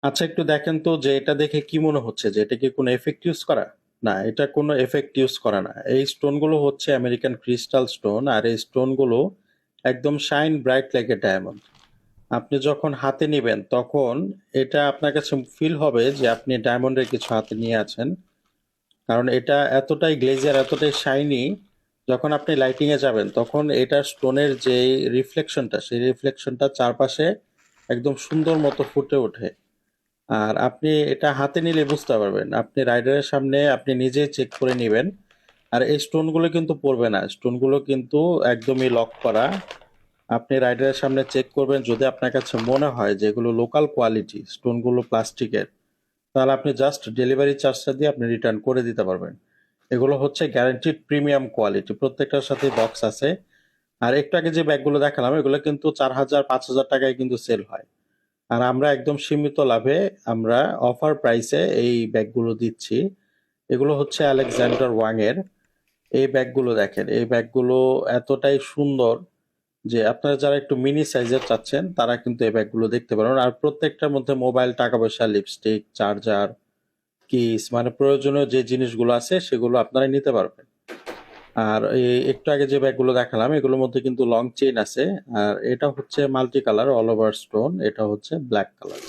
আচ্ছা, একটু দেখেন তো যে এটা দেখে কি মনে হচ্ছে যে এটা কি কোনো এফেক্ট ইউজ করা? না, এটা কোনো এফেক্ট ইউজ করা না। এই স্টোনগুলো হচ্ছে আমেরিকান ক্রিস্টাল স্টোন, আর এই স্টোনগুলো একদম shine bright like a diamond. আপনি যখন হাতে নিবেন তখন এটা আপনার কাছে ফিল হবে যে আপনি ডায়মন্ডের কিছু হাতে নিয়ে আছেন। কারণ এটা এতটাই গ্লেজিয়ার, এতটাই শাইনি, যখন আপনি লাইটিং এ যাবেন তখন এটা স্টোনের যে রিফ্লেকশনটা, সেই রিফ্লেকশনটা চারপাশে একদম সুন্দর মতো ফুটে ওঠে। আর আপনি এটা হাতে নিলে বুঝতে পারবেন, আপনি রাইডারের সামনে আপনি নিজে চেক করে নেবেন। আর এই স্টোনগুলো কিন্তু পড়বে না, স্টোনগুলো কিন্তু একদমই লক করা। আপনি রাইডারের সামনে চেক করবেন, যদি আপনার কাছে মনে হয় যে এগুলো লোকাল কোয়ালিটি, স্টোনগুলো প্লাস্টিকের, তাহলে আপনি জাস্ট ডেলিভারি চার্জটা দিয়ে আপনি রিটার্ন করে দিতে পারবেন। এগুলো হচ্ছে গ্যারান্টিড প্রিমিয়াম কোয়ালিটি, প্রত্যেকটার সাথে বক্স আছে। আর একটু আগে যে ব্যাগগুলো দেখালাম এগুলো কিন্তু 4,000 5,000 টাকায় কিন্তু সেল হয়। আর আমরা একদম সীমিত লাভে আমরা অফার প্রাইসে এই ব্যাগগুলো দিচ্ছি। এগুলো হচ্ছে আলেকজান্ডার ওয়াং এর। এই ব্যাগগুলো দেখেন, এই ব্যাগগুলো এতটাই সুন্দর যে আপনারা যারা একটু মিনি সাইজের চাচ্ছেন তারা কিন্তু এই ব্যাগগুলো দেখতে পারেন। আর প্রত্যেকটার মধ্যে মোবাইল, টাকা পয়সা, লিপস্টিক, চার্জার, কিস, মানে প্রয়োজনীয় যে জিনিসগুলো আছে সেগুলো আপনারা নিতে পারবেন। আর এই একটু আগে যে ব্যাগগুলো দেখালাম এগুলোর মধ্যে কিন্তু লং চেইন আছে। আর এটা হচ্ছে multi colour, all over stone, এটা হচ্ছে ব্ল্যাক কালার।